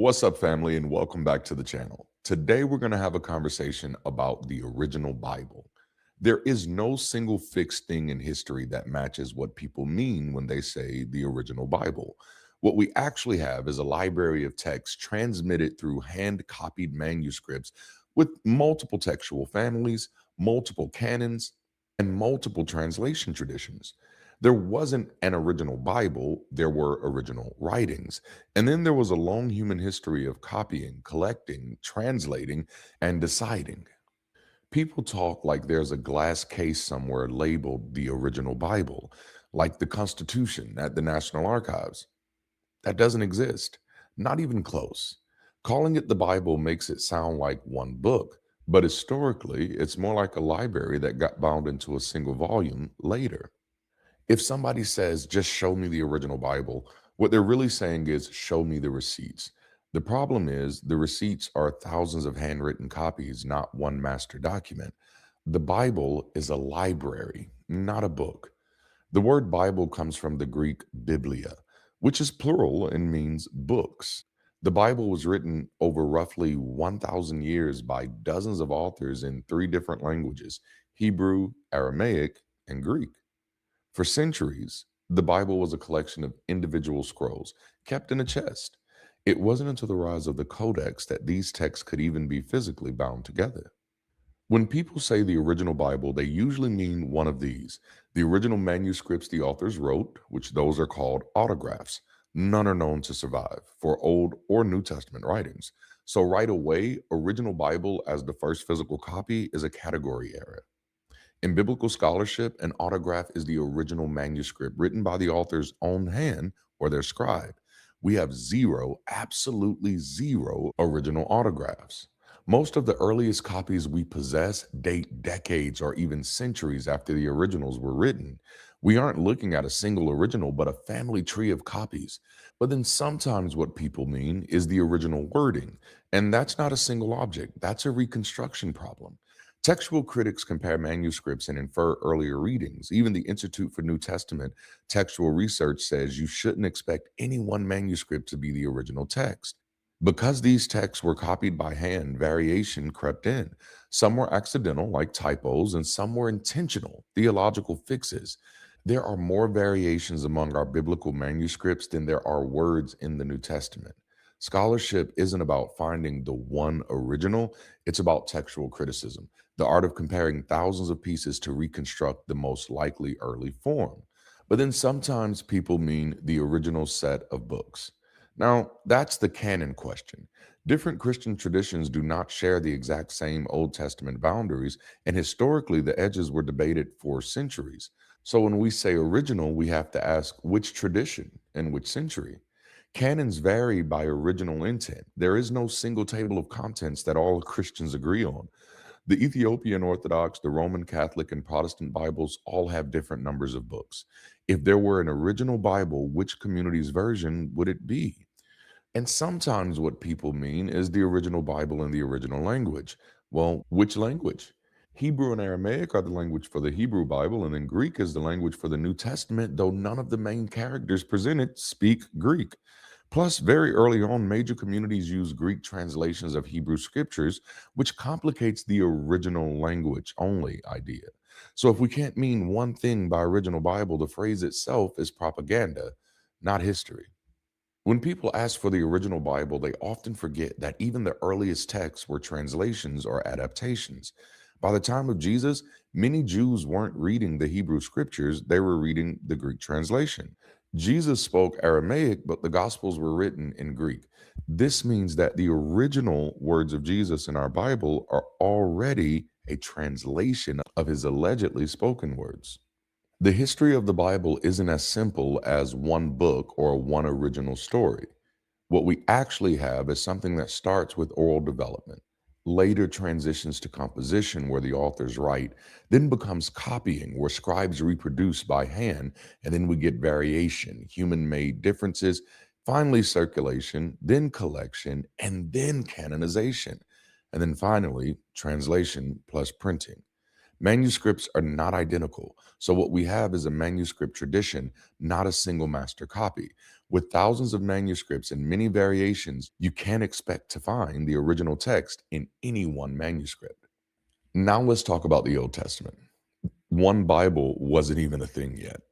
What's up, family, and welcome back to the channel. Today, we're going to have a conversation about the original Bible. There is no single fixed thing in history that matches what people mean when they say the original Bible. What we actually have is a library of texts transmitted through hand copied manuscripts with multiple textual families, multiple canons, and multiple translation traditions. There wasn't an original Bible, there were original writings. And then there was a long human history of copying, collecting, translating, and deciding. People talk like there's a glass case somewhere labeled the original Bible, like the Constitution at the National Archives. That doesn't exist, not even close. Calling it the Bible makes it sound like one book, but historically, it's more like a library that got bound into a single volume later. If somebody says, just show me the original Bible, what they're really saying is, show me the receipts. The problem is, the receipts are thousands of handwritten copies, not one master document. The Bible is a library, not a book. The word Bible comes from the Greek biblia, which is plural and means books. The Bible was written over roughly 1,000 years by dozens of authors in three different languages: Hebrew, Aramaic, and Greek. For centuries, the Bible was a collection of individual scrolls kept in a chest. It wasn't until the rise of the Codex that these texts could even be physically bound together. When people say the original Bible, they usually mean one of these: the original manuscripts the authors wrote, which those are called autographs. None are known to survive for Old or New Testament writings. So, right away, original Bible as the first physical copy is a category error. In biblical scholarship, an autograph is the original manuscript written by the author's own hand or their scribe. We have zero, absolutely zero original autographs. Most of the earliest copies we possess date decades or even centuries after the originals were written. We aren't looking at a single original, but a family tree of copies. But then sometimes what people mean is the original wording, and that's not a single object, that's a reconstruction problem. Textual critics compare manuscripts and infer earlier readings. Even the Institute for New Testament textual research says you shouldn't expect any one manuscript to be the original text. Because these texts were copied by hand, variation crept in. Some were accidental, like typos, and some were intentional, theological fixes. There are more variations among our biblical manuscripts than there are words in the New Testament. Scholarship isn't about finding the one original, it's about textual criticism, the art of comparing thousands of pieces to reconstruct the most likely early form. But then sometimes people mean the original set of books. Now, that's the canon question. Different Christian traditions do not share the exact same Old Testament boundaries, and historically, the edges were debated for centuries. So when we say original, we have to ask which tradition and which century. Canons vary by original intent. There is no single table of contents that all Christians agree on. The Ethiopian Orthodox, the Roman Catholic, and Protestant Bibles all have different numbers of books. If there were an original Bible, which community's version would it be? And sometimes what people mean is the original Bible in the original language. Well, which language? Hebrew and Aramaic are the language for the Hebrew Bible, and then Greek is the language for the New Testament, though none of the main characters presented speak Greek. Plus, very early on, major communities use Greek translations of Hebrew scriptures, which complicates the original language only idea. So, if we can't mean one thing by original Bible, the phrase itself is propaganda, not history. When people ask for the original Bible, they often forget that even the earliest texts were translations or adaptations. By the time of Jesus, many Jews weren't reading the Hebrew scriptures, they were reading the Greek translation. Jesus spoke Aramaic, but the Gospels were written in Greek. This means that the original words of Jesus in our Bible are already a translation of his allegedly spoken words. The history of the Bible isn't as simple as one book or one original story. What we actually have is something that starts with oral development, later transitions to composition, where the authors write, then becomes copying, where scribes reproduce by hand, and then we get variation, human made differences, finally circulation, then collection, and then canonization, and then finally translation plus printing. Manuscripts are not identical. So, what we have is a manuscript tradition, not a single master copy. With thousands of manuscripts and many variations, you can't expect to find the original text in any one manuscript. Now, let's talk about the Old Testament. One Bible wasn't even a thing yet.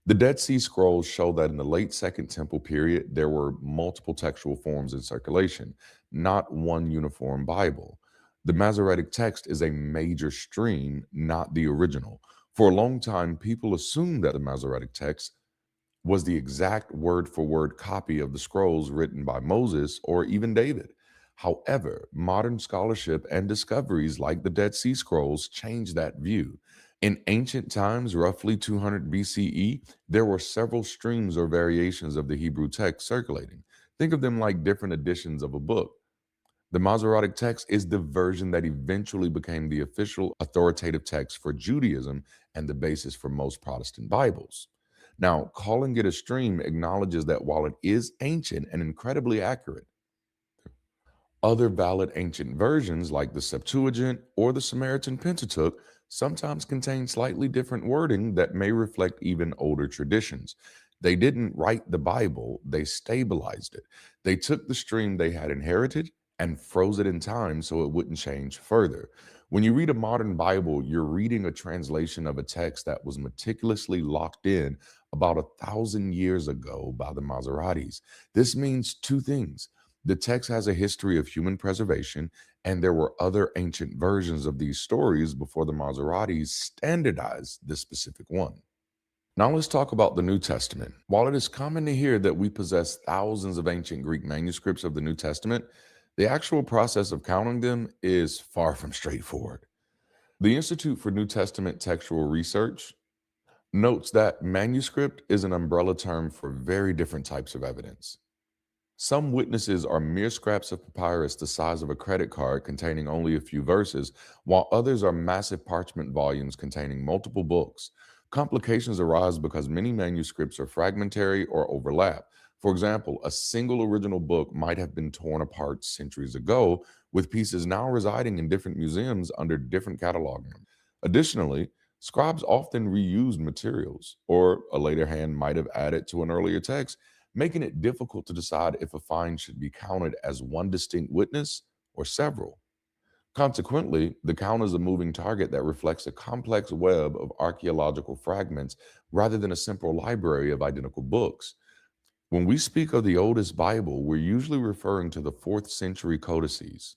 The Dead Sea Scrolls show that in the late Second Temple period, there were multiple textual forms in circulation, not one uniform Bible. The Masoretic Text is a major stream, not the original. For a long time, people assumed that the Masoretic Text was the exact word for word copy of the scrolls written by Moses or even David. However, modern scholarship and discoveries like the Dead Sea Scrolls changed that view. In ancient times, roughly 200 BCE, there were several streams or variations of the Hebrew text circulating. Think of them like different editions of a book. The Masoretic text is the version that eventually became the official authoritative text for Judaism and the basis for most Protestant Bibles. Now, calling it a stream acknowledges that while it is ancient and incredibly accurate, other valid ancient versions, like the Septuagint or the Samaritan Pentateuch, sometimes contain slightly different wording that may reflect even older traditions. They didn't write the Bible, they stabilized it. They took the stream they had inherited and froze it in time so it wouldn't change further. When you read a modern Bible, you're reading a translation of a text that was meticulously locked in about 1,000 years ago by the Masorites. This means two things. The text has a history of human preservation, and there were other ancient versions of these stories before the Masorites standardized this specific one. Now let's talk about the New Testament. While it is common to hear that we possess thousands of ancient Greek manuscripts of the New Testament, the actual process of counting them is far from straightforward. The Institute for New Testament Textual Research notes that manuscript is an umbrella term for very different types of evidence. Some witnesses are mere scraps of papyrus the size of a credit card containing only a few verses, while others are massive parchment volumes containing multiple books. Complications arise because many manuscripts are fragmentary or overlap. For example, a single original book might have been torn apart centuries ago, with pieces now residing in different museums under different cataloging. Additionally, scribes often reused materials, or a later hand might have added to an earlier text, making it difficult to decide if a find should be counted as one distinct witness or several. Consequently, the count is a moving target that reflects a complex web of archaeological fragments rather than a simple library of identical books. When we speak of the oldest Bible, we're usually referring to the 4th century codices.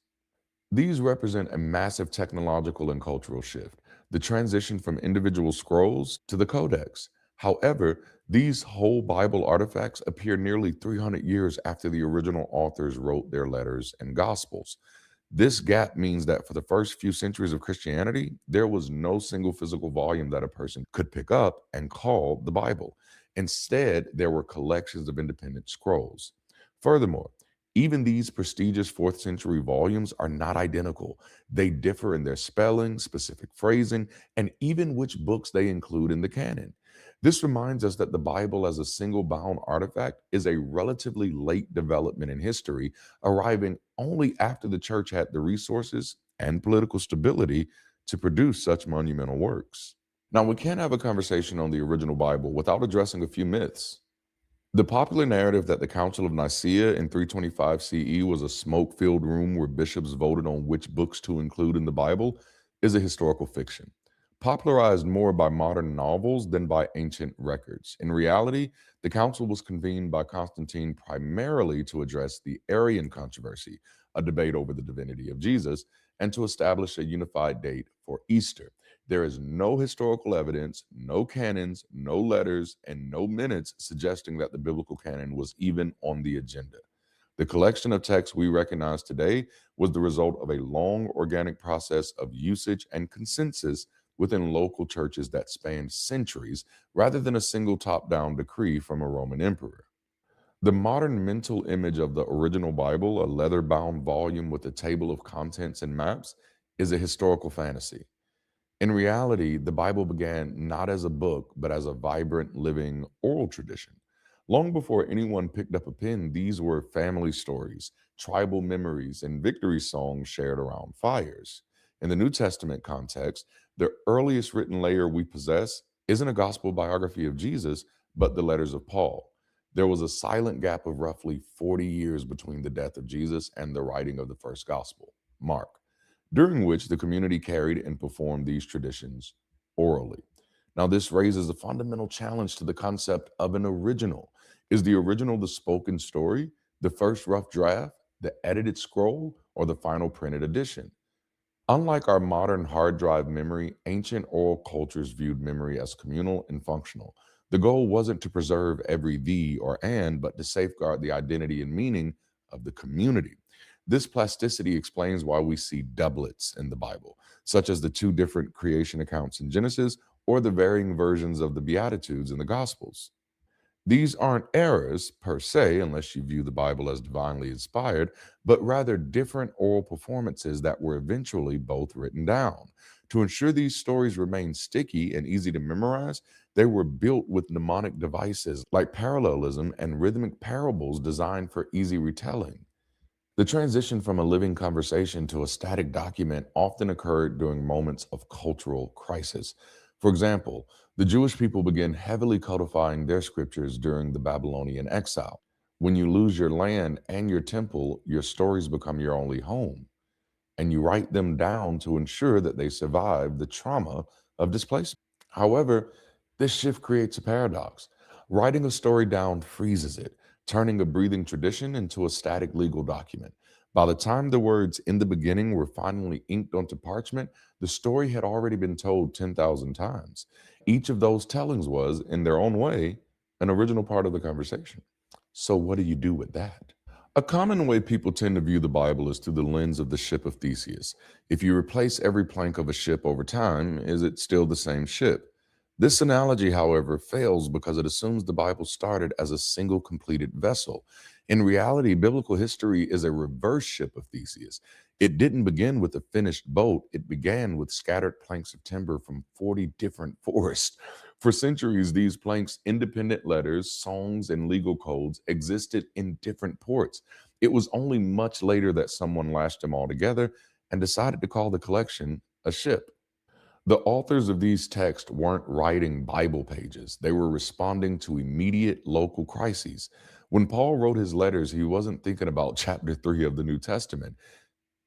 These represent a massive technological and cultural shift, the transition from individual scrolls to the codex. However, these whole Bible artifacts appear nearly 300 years after the original authors wrote their letters and gospels. This gap means that for the first few centuries of Christianity, there was no single physical volume that a person could pick up and call the Bible. Instead, there were collections of independent scrolls. Furthermore, even these prestigious 4th century volumes are not identical. They differ in their spelling, specific phrasing, and even which books they include in the canon. This reminds us that the Bible as a single bound artifact is a relatively late development in history, arriving only after the church had the resources and political stability to produce such monumental works. Now, we can't have a conversation on the original Bible without addressing a few myths. The popular narrative that the Council of Nicaea in 325 CE was a smoke filled room where bishops voted on which books to include in the Bible is a historical fiction, popularized more by modern novels than by ancient records. In reality, the council was convened by Constantine primarily to address the Arian controversy, a debate over the divinity of Jesus, and to establish a unified date for Easter. There is no historical evidence, no canons, no letters, and no minutes suggesting that the biblical canon was even on the agenda. The collection of texts we recognize today was the result of a long organic process of usage and consensus within local churches that spanned centuries rather than a single top down decree from a Roman emperor. The modern mental image of the original Bible, a leather bound volume with a table of contents and maps, is a historical fantasy. In reality, the Bible began not as a book, but as a vibrant, living oral tradition. Long before anyone picked up a pen, these were family stories, tribal memories, and victory songs shared around fires. In the New Testament context, The earliest written layer we possess isn't a gospel biography of Jesus, but the letters of Paul. There was a silent gap of roughly 40 years between the death of Jesus and the writing of the first gospel, Mark, during which the community carried and performed these traditions orally. Now, this raises a fundamental challenge to the concept of an original. Is the original the spoken story, the first rough draft, the edited scroll, or the final printed edition? Unlike our modern hard drive memory, ancient oral cultures viewed memory as communal and functional. The goal wasn't to preserve every thee or and, but to safeguard the identity and meaning of the community. This plasticity explains why we see doublets in the Bible, such as the two different creation accounts in Genesis or the varying versions of the Beatitudes in the Gospels. These aren't errors per se, unless you view the Bible as divinely inspired, but rather different oral performances that were eventually both written down. To ensure these stories remain sticky and easy to memorize, they were built with mnemonic devices like parallelism and rhythmic parables designed for easy retelling. The transition from a living conversation to a static document often occurred during moments of cultural crisis. For example, the Jewish people began heavily codifying their scriptures during the Babylonian exile. When you lose your land and your temple, your stories become your only home, and you write them down to ensure that they survive the trauma of displacement. However, this shift creates a paradox. Writing a story down freezes it, turning a breathing tradition into a static legal document. By the time the words in the beginning were finally inked onto parchment, the story had already been told 10,000 times. Each of those tellings was, in their own way, an original part of the conversation. So, what do you do with that? A common way people tend to view the Bible is through the lens of the ship of Theseus. If you replace every plank of a ship over time, is it still the same ship? This analogy, however, fails because it assumes the Bible started as a single completed vessel. In reality, biblical history is a reverse ship of Theseus. It didn't begin with a finished boat, it began with scattered planks of timber from 40 different forests. For centuries, these planks, independent letters, songs, and legal codes existed in different ports. It was only much later that someone lashed them all together and decided to call the collection a ship. The authors of these texts weren't writing Bible pages, they were responding to immediate local crises. When Paul wrote his letters, he wasn't thinking about chapter 3 of the New Testament.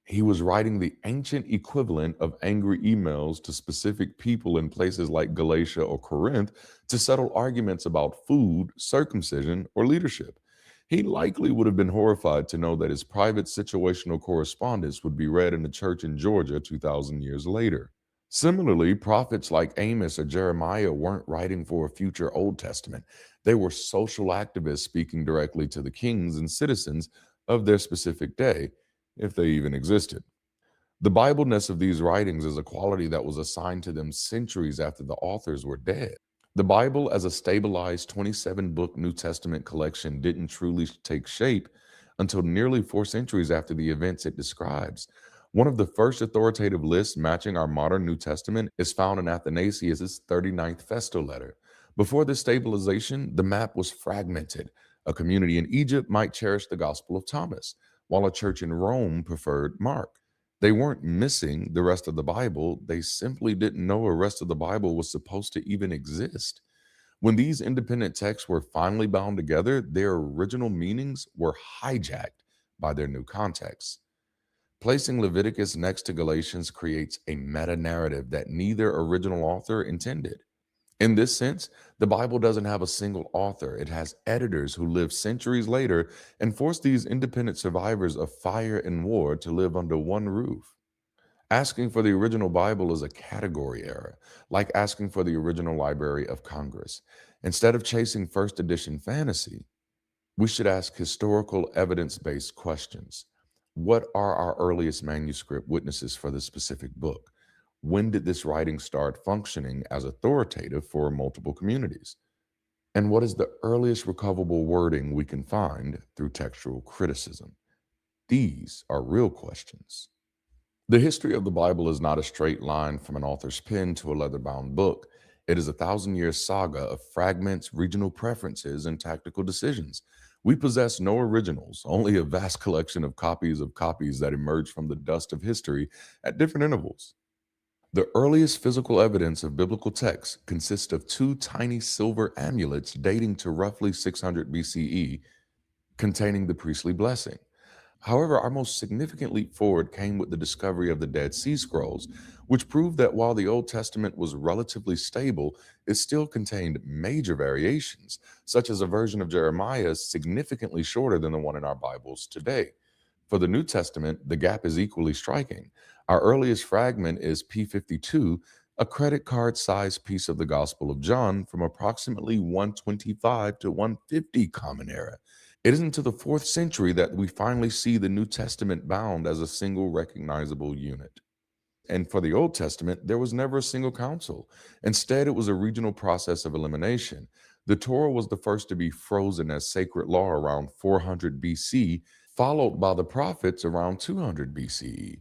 He was writing the ancient equivalent of angry emails to specific people in places like Galatia or Corinth to settle arguments about food, circumcision, or leadership. He likely would have been horrified to know that his private situational correspondence would be read in a church in Georgia 2,000 years later. Similarly, prophets like Amos or Jeremiah weren't writing for a future Old Testament. They were social activists speaking directly to the kings and citizens of their specific day, if they even existed. The Bibleness of these writings is a quality that was assigned to them centuries after the authors were dead. The Bible, as a stabilized 27-book New Testament collection, didn't truly take shape until nearly 4 centuries after the events it describes. One of the first authoritative lists matching our modern New Testament is found in Athanasius' 39th Festal letter. Before this stabilization, the map was fragmented. A community in Egypt might cherish the Gospel of Thomas, while a church in Rome preferred Mark. They weren't missing the rest of the Bible, they simply didn't know a rest of the Bible was supposed to even exist. When these independent texts were finally bound together, their original meanings were hijacked by their new contexts. Placing Leviticus next to Galatians creates a meta narrative that neither original author intended. In this sense, the Bible doesn't have a single author. It has editors who lived centuries later and forced these independent survivors of fire and war to live under one roof. Asking for the original Bible is a category error, like asking for the original Library of Congress. Instead of chasing first edition fantasy, we should ask historical evidence based questions. What are our earliest manuscript witnesses for this specific book? When did this writing start functioning as authoritative for multiple communities? And what is the earliest recoverable wording we can find through textual criticism? These are real questions. The history of the Bible is not a straight line from an author's pen to a leather bound book. It is a 1,000-year saga of fragments, regional preferences, and tactical decisions. We possess no originals, only a vast collection of copies that emerge from the dust of history at different intervals. The earliest physical evidence of biblical texts consists of two tiny silver amulets dating to roughly 600 BCE containing the priestly blessing. However, our most significant leap forward came with the discovery of the Dead Sea Scrolls, which proved that while the Old Testament was relatively stable, it still contained major variations, such as a version of Jeremiah significantly shorter than the one in our Bibles today. For the New Testament, the gap is equally striking. Our earliest fragment is P52, a credit card sized piece of the Gospel of John from approximately 125 to 150 Common Era. It isn't until the fourth century that we finally see the New Testament bound as a single recognizable unit. And for the Old Testament, there was never a single council. Instead, it was a regional process of elimination. The Torah was the first to be frozen as sacred law around 400 BC, followed by the prophets around 200 BCE.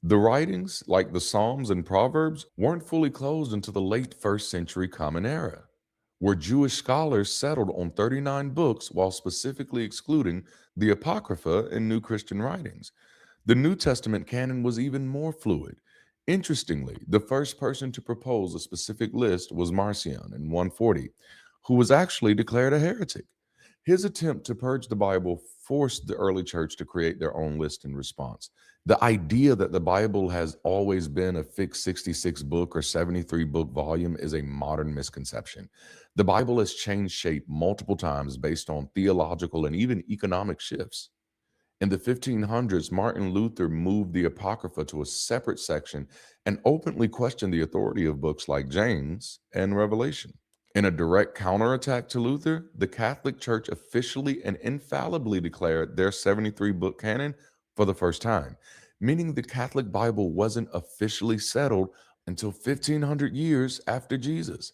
The writings, like the Psalms and Proverbs, weren't fully closed until the late first century Common Era, where Jewish scholars settled on 39 books while specifically excluding the Apocrypha and New Christian writings. The New Testament canon was even more fluid. Interestingly, the first person to propose a specific list was Marcion in 140, who was actually declared a heretic. His attempt to purge the Bible forced the early church to create their own list in response. The idea that the Bible has always been a fixed 66 book or 73 book volume is a modern misconception. The Bible has changed shape multiple times based on theological and even economic shifts. In the 1500s, Martin Luther moved the Apocrypha to a separate section and openly questioned the authority of books like James and Revelation. In a direct counterattack to Luther, the Catholic Church officially and infallibly declared their 73 book canon for the first time, meaning the Catholic Bible wasn't officially settled until 1500 years after Jesus.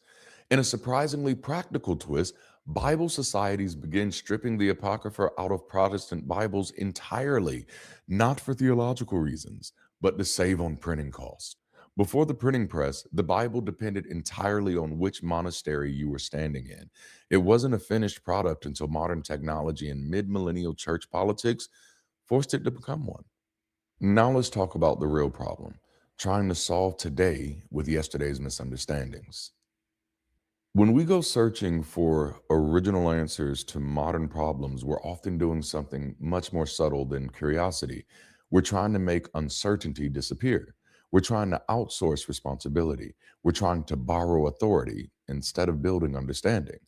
In a surprisingly practical twist, Bible societies began stripping the Apocrypha out of Protestant Bibles entirely, not for theological reasons, but to save on printing costs. Before the printing press, the Bible depended entirely on which monastery you were standing in. It wasn't a finished product until modern technology and mid millennial church politics forced it to become one. Now let's talk about the real problem, trying to solve today with yesterday's misunderstandings. When we go searching for original answers to modern problems, we're often doing something much more subtle than curiosity. We're trying to make uncertainty disappear. We're trying to outsource responsibility. We're trying to borrow authority instead of building understanding.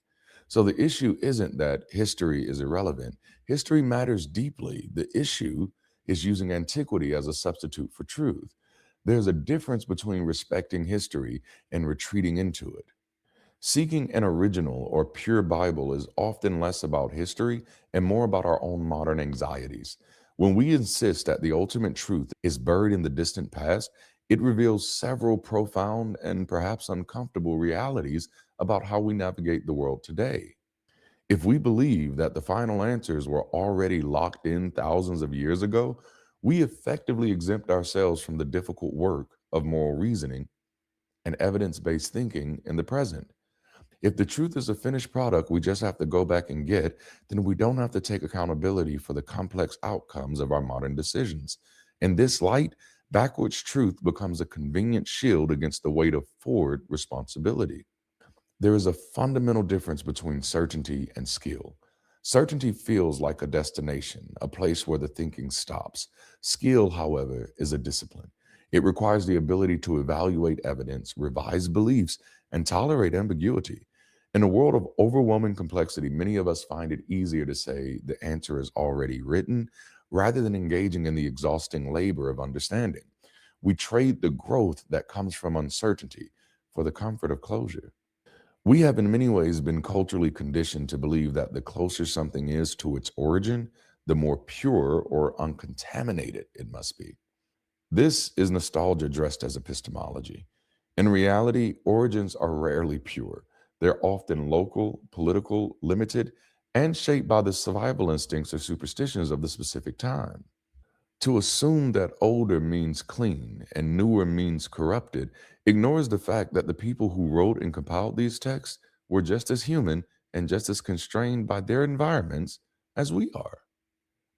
So the issue isn't that history is irrelevant. History matters deeply. The issue is using antiquity as a substitute for truth. There's a difference between respecting history and retreating into it. Seeking an original or pure Bible is often less about history and more about our own modern anxieties. When we insist that the ultimate truth is buried in the distant past, it reveals several profound and perhaps uncomfortable realities about how we navigate the world today. If we believe that the final answers were already locked in thousands of years ago, we effectively exempt ourselves from the difficult work of moral reasoning and evidence based thinking in the present. If the truth is a finished product we just have to go back and get, then we don't have to take accountability for the complex outcomes of our modern decisions. In this light, backwards truth becomes a convenient shield against the weight of forward responsibility. There is a fundamental difference between certainty and skill. Certainty feels like a destination, a place where the thinking stops. Skill, however, is a discipline. It requires the ability to evaluate evidence, revise beliefs, and tolerate ambiguity. In a world of overwhelming complexity, many of us find it easier to say the answer is already written rather than engaging in the exhausting labor of understanding. We trade the growth that comes from uncertainty for the comfort of closure. We have, in many ways, been culturally conditioned to believe that the closer something is to its origin, the more pure or uncontaminated it must be. This is nostalgia dressed as epistemology. In reality, origins are rarely pure. They're often local, political, limited, and shaped by the survival instincts or superstitions of the specific time. To assume that older means clean and newer means corrupted ignores the fact that the people who wrote and compiled these texts were just as human and just as constrained by their environments as we are.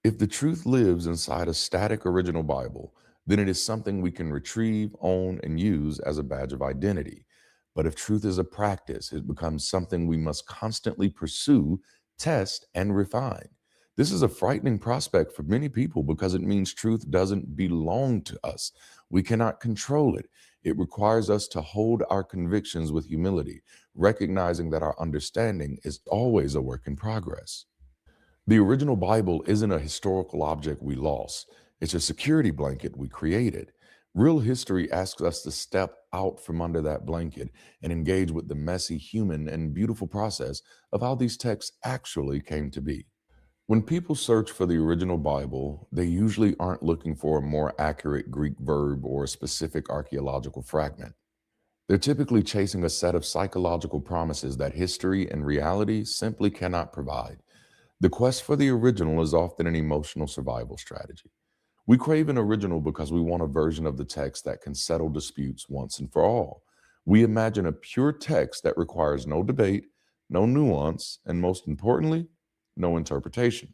If the truth lives inside a static original Bible, then it is something we can retrieve, own, and use as a badge of identity. But if truth is a practice, it becomes something we must constantly pursue, test, and refine. This is a frightening prospect for many people because it means truth doesn't belong to us. We cannot control it. It requires us to hold our convictions with humility, recognizing that our understanding is always a work in progress. The original Bible isn't a historical object we lost, it's a security blanket we created. Real history asks us to step out from under that blanket and engage with the messy, human, and beautiful process of how these texts actually came to be. When people search for the original Bible, they usually aren't looking for a more accurate Greek verb or a specific archaeological fragment. They're typically chasing a set of psychological promises that history and reality simply cannot provide. The quest for the original is often an emotional survival strategy. We crave an original because we want a version of the text that can settle disputes once and for all. We imagine a pure text that requires no debate, no nuance, and most importantly, no interpretation.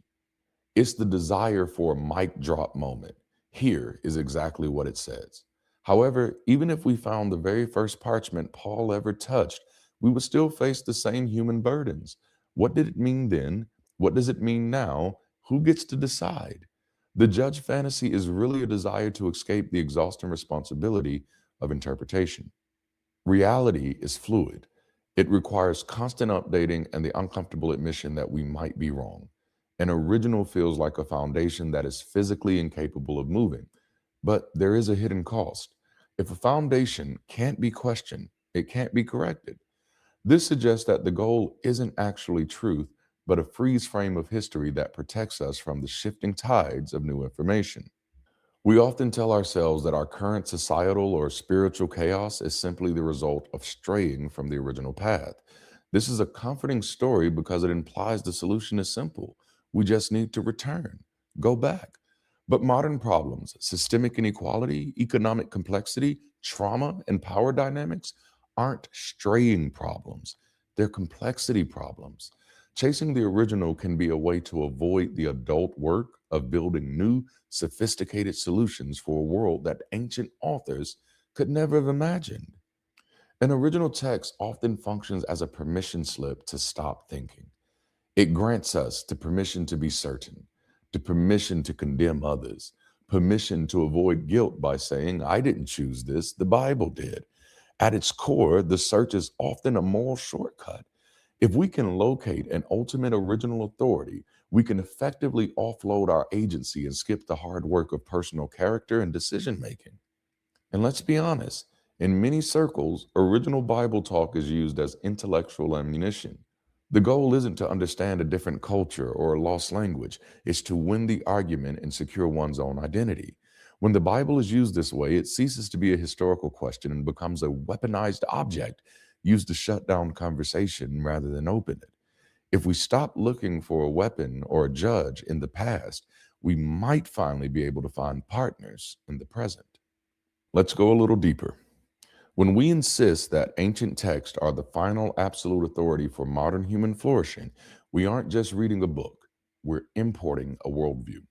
It's the desire for a mic drop moment. Here is exactly what it says. However, even if we found the very first parchment Paul ever touched, we would still face the same human burdens. What did it mean then? What does it mean now? Who gets to decide? The judge fantasy is really a desire to escape the exhausting responsibility of interpretation. Reality is fluid. It requires constant updating and the uncomfortable admission that we might be wrong. An original feels like a foundation that is physically incapable of moving, but there is a hidden cost. If a foundation can't be questioned, it can't be corrected. This suggests that the goal isn't actually truth, but a freeze frame of history that protects us from the shifting tides of new information. We often tell ourselves that our current societal or spiritual chaos is simply the result of straying from the original path. This is a comforting story because it implies the solution is simple. We just need to return, go back. But modern problems, systemic inequality, economic complexity, trauma, and power dynamics aren't straying problems, they're complexity problems. Chasing the original can be a way to avoid the adult work of building new, sophisticated solutions for a world that ancient authors could never have imagined. An original text often functions as a permission slip to stop thinking. It grants us the permission to be certain, the permission to condemn others, permission to avoid guilt by saying, I didn't choose this, the Bible did. At its core, the search is often a moral shortcut. If we can locate an ultimate original authority, we can effectively offload our agency and skip the hard work of personal character and decision making. And let's be honest, in many circles, original Bible talk is used as intellectual ammunition. The goal isn't to understand a different culture or a lost language, it's to win the argument and secure one's own identity. When the Bible is used this way, it ceases to be a historical question and becomes a weaponized object used to shut down conversation rather than open it. If we stop looking for a weapon or a judge in the past, we might finally be able to find partners in the present. Let's go a little deeper. When we insist that ancient texts are the final absolute authority for modern human flourishing, we aren't just reading a book, we're importing a worldview.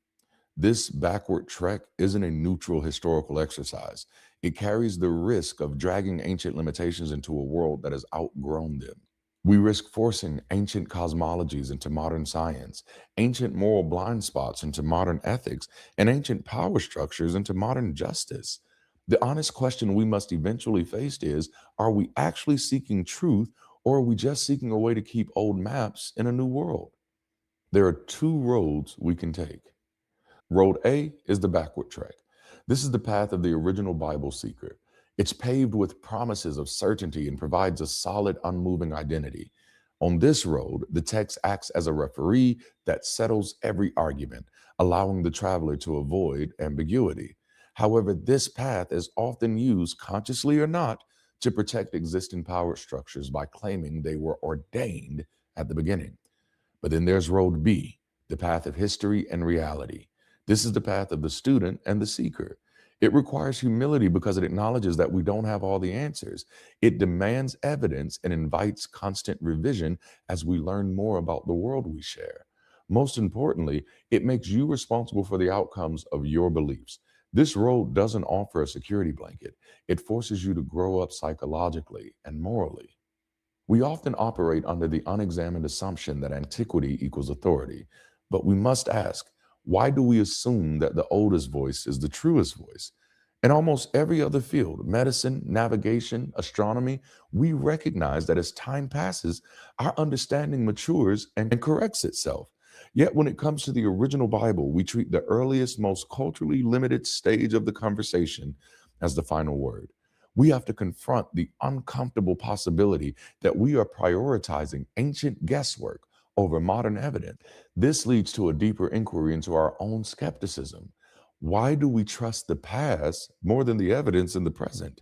This backward trek isn't a neutral historical exercise. It carries the risk of dragging ancient limitations into a world that has outgrown them. We risk forcing ancient cosmologies into modern science, ancient moral blind spots into modern ethics, and ancient power structures into modern justice. The honest question we must eventually face is, are we actually seeking truth, or are we just seeking a way to keep old maps in a new world? There are two roads we can take. Road A is the backward trek. This is the path of the original Bible seeker. It's paved with promises of certainty and provides a solid, unmoving identity. On this road, the text acts as a referee that settles every argument, allowing the traveler to avoid ambiguity. However, this path is often used, consciously or not, to protect existing power structures by claiming they were ordained at the beginning. But then there's road B, the path of history and reality. This is the path of the student and the seeker. It requires humility because it acknowledges that we don't have all the answers. It demands evidence and invites constant revision as we learn more about the world we share. Most importantly, it makes you responsible for the outcomes of your beliefs. This road doesn't offer a security blanket. It forces you to grow up psychologically and morally. We often operate under the unexamined assumption that antiquity equals authority, but we must ask, why do we assume that the oldest voice is the truest voice? In almost every other field, medicine, navigation, astronomy, we recognize that as time passes, our understanding matures and corrects itself. Yet when it comes to the original Bible, we treat the earliest, most culturally limited stage of the conversation as the final word. We have to confront the uncomfortable possibility that we are prioritizing ancient guesswork over modern evidence. This leads to a deeper inquiry into our own skepticism. Why do we trust the past more than the evidence in the present?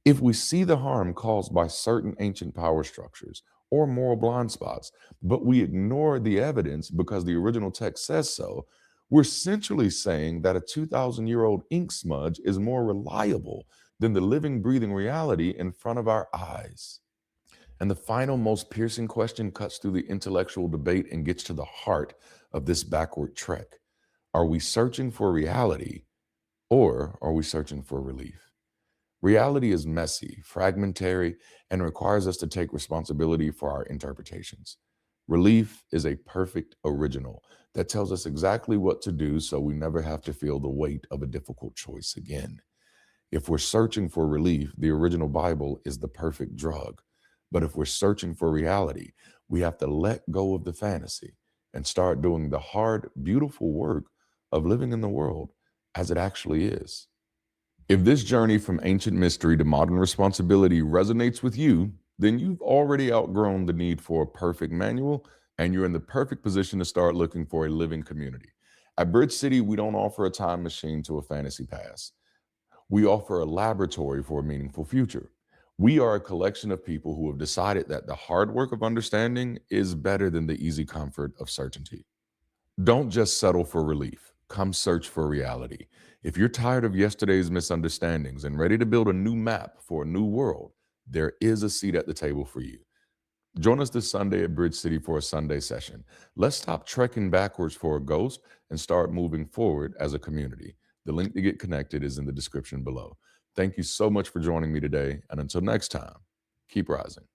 If we see the harm caused by certain ancient power structures or moral blind spots, but we ignore the evidence because the original text says so, we're essentially saying that a 2,000-year-old ink smudge is more reliable than the living, breathing reality in front of our eyes. And the final, most piercing question cuts through the intellectual debate and gets to the heart of this backward trek. Are we searching for reality or are we searching for relief? Reality is messy, fragmentary, and requires us to take responsibility for our interpretations. Relief is a perfect original that tells us exactly what to do so we never have to feel the weight of a difficult choice again. If we're searching for relief, the original Bible is the perfect drug. But if we're searching for reality, we have to let go of the fantasy and start doing the hard, beautiful work of living in the world as it actually is. If this journey from ancient mystery to modern responsibility resonates with you, then you've already outgrown the need for a perfect manual and you're in the perfect position to start looking for a living community. At Bridge City, we don't offer a time machine to a fantasy past. We offer a laboratory for a meaningful future. We are a collection of people who have decided that the hard work of understanding is better than the easy comfort of certainty. Don't just settle for relief. Come search for reality. If you're tired of yesterday's misunderstandings and ready to build a new map for a new world, there is a seat at the table for you. Join us this Sunday at Bridge City for a Sunday session. Let's stop trekking backwards for a ghost and start moving forward as a community. The link to get connected is in the description below. Thank you so much for joining me today, and until next time, keep rising.